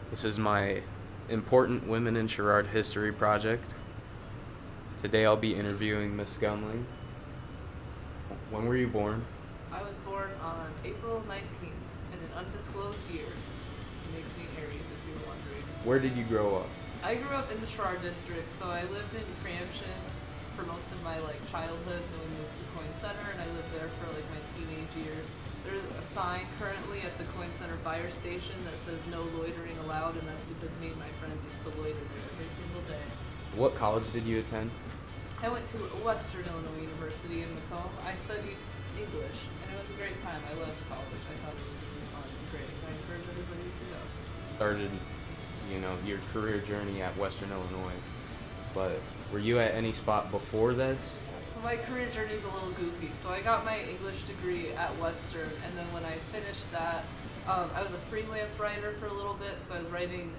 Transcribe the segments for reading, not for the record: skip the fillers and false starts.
This is my important Women in Sherrard History project. Today I'll be interviewing Miss Gundling. When were you born? I was born on April 19th in an undisclosed year. It makes me Aries, if you were wondering. Where did you grow up? I grew up in the Sherrard district, so I lived in Preemption for most of my childhood. Then we moved to Coin Center, and I lived there for my teenage years. There's a sign currently at the Coin Center fire station that says "No loitering allowed," and that's because me and my friends used to loiter there every single day. What college did you attend? I went to Western Illinois University in Macomb. I studied English, and it was a great time. I loved college. I thought it was really fun and great. I encourage everybody to go. Started, your career journey at Western Illinois, but were you at any spot before this? So my career journey is a little goofy. So I got my English degree at Western, and then when I finished that, I was a freelance writer for a little bit. So I was writing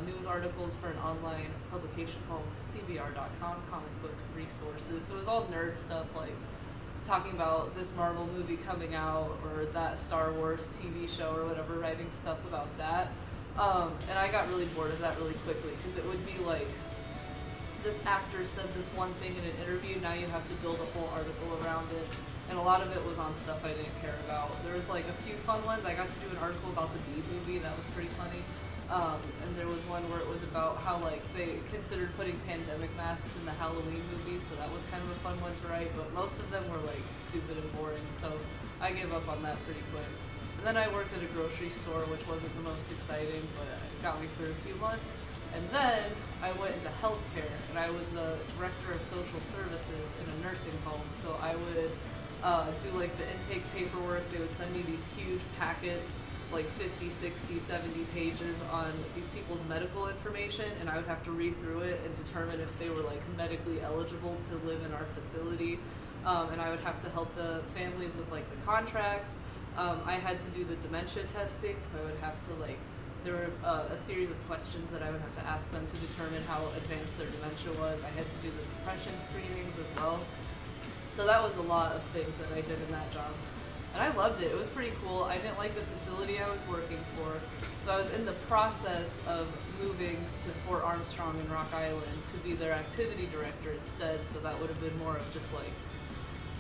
news articles for an online publication called CBR.com, Comic Book Resources. So it was all nerd stuff, like talking about this Marvel movie coming out or that Star Wars TV show or whatever, writing stuff about that. And I got really bored of that really quickly because it would be like, this actor said this one thing in an interview, now you have to build a whole article around it. And a lot of it was on stuff I didn't care about. There was a few fun ones. I got to do an article about the Bee movie, that was pretty funny. And there was one where it was about how they considered putting pandemic masks in the Halloween movies, so that was kind of a fun one to write, but most of them were stupid and boring, so I gave up on that pretty quick. And then I worked at a grocery store, which wasn't the most exciting, but it got me through a few months. And then I went into healthcare, and I was the director of social services in a nursing home. So I would do the intake paperwork. They would send me these huge packets, 50, 60, 70 pages on these people's medical information, and I would have to read through it and determine if they were medically eligible to live in our facility. And I would have to help the families with the contracts. I had to do the dementia testing, so I would have to there were a series of questions that I would have to ask them to determine how advanced their dementia was. I had to do the depression screenings as well. So that was a lot of things that I did in that job. And I loved it. It was pretty cool. I didn't like the facility I was working for. So I was in the process of moving to Fort Armstrong in Rock Island to be their activity director instead. So that would have been more of just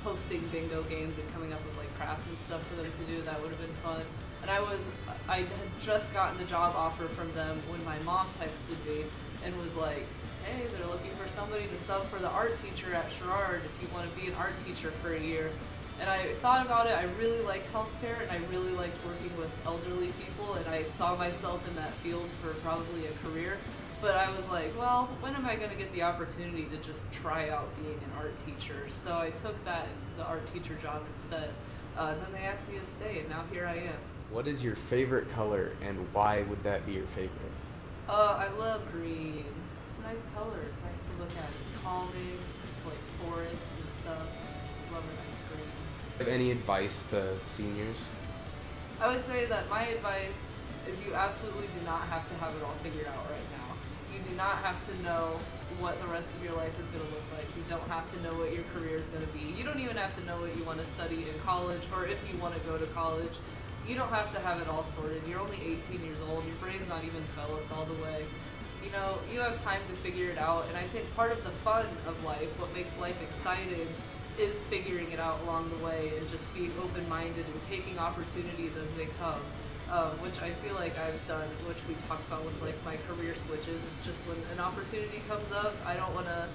hosting bingo games and coming up with crafts and stuff for them to do. That would have been fun. And I had just gotten the job offer from them when my mom texted me and was like, hey, they're looking for somebody to sub for the art teacher at Sherrard if you want to be an art teacher for a year. And I thought about it. I really liked healthcare, and I really liked working with elderly people, and I saw myself in that field for probably a career. But I was like, well, when am I going to get the opportunity to just try out being an art teacher? So I took the art teacher job instead. And then they asked me to stay, and now here I am. What is your favorite color, and why would that be your favorite? I love green. It's a nice color. It's nice to look at. It's calming. It's forests and stuff. Love a nice green. Have any advice to seniors? I would say that my advice is you absolutely do not have to have it all figured out right now. You do not have to know what the rest of your life is going to look like. You don't have to know what your career is going to be. You don't even have to know what you want to study in college, or if you want to go to college. You don't have to have it all sorted. You're only 18 years old. Your brain's not even developed all the way. You have time to figure it out, and I think part of the fun of life, what makes life exciting, is figuring it out along the way and just being open-minded and taking opportunities as they come, which I feel like I've done, which we talked about with my career switches. It's just when an opportunity comes up, I don't want to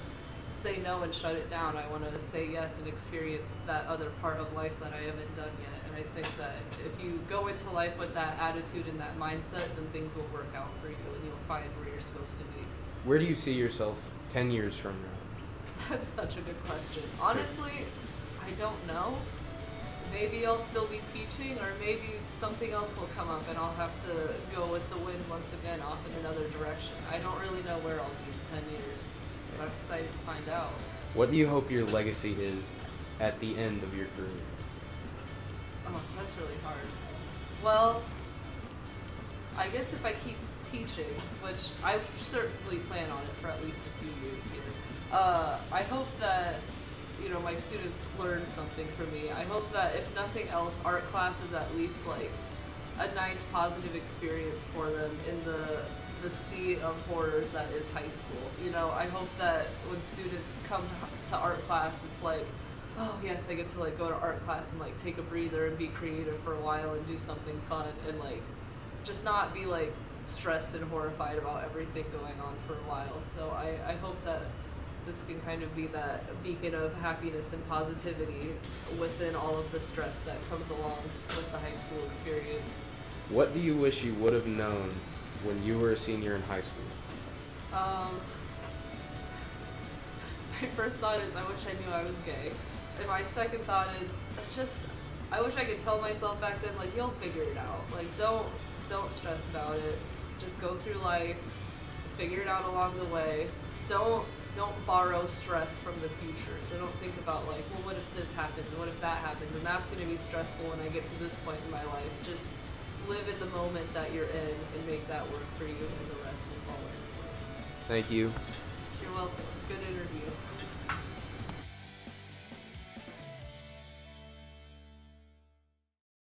say no and shut it down. I want to say yes and experience that other part of life that I haven't done yet. And I think that if you go into life with that attitude and that mindset, then things will work out for you and you'll find where you're supposed to be. Where do you see yourself 10 years from now? That's such a good question. Honestly, I don't know. Maybe I'll still be teaching, or maybe something else will come up and I'll have to go with the wind once again off in another direction. I don't really know where I'll be in 10 years, but I'm excited to find out. What do you hope your legacy is at the end of your career? Oh, that's really hard. Well, I guess if I keep teaching, which I certainly plan on it for at least a few years here, I hope that my students learn something from me. I hope that if nothing else, art class is at least a nice positive experience for them in the sea of horrors that is high school. You know, I hope that when students come to art class, it's like, oh yes, I get to like go to art class and like take a breather and be creative for a while and do something fun and like just not be like stressed and horrified about everything going on for a while. So I hope that this can kind of be that beacon of happiness and positivity within all of the stress that comes along with the high school experience. What do you wish you would have known when you were a senior in high school? My first thought is I wish I knew I was gay. And my second thought is I wish I could tell myself back then, like, you'll figure it out. Like, don't stress about it. Just go through life, figure it out along the way. Don't borrow stress from the future. So don't think about like, well, what if this happens and what if that happens, and that's going to be stressful when I get to this point in my life. Just live in the moment that you're in and make that work for you, and the rest will fall into place. Thank you. You're welcome. Good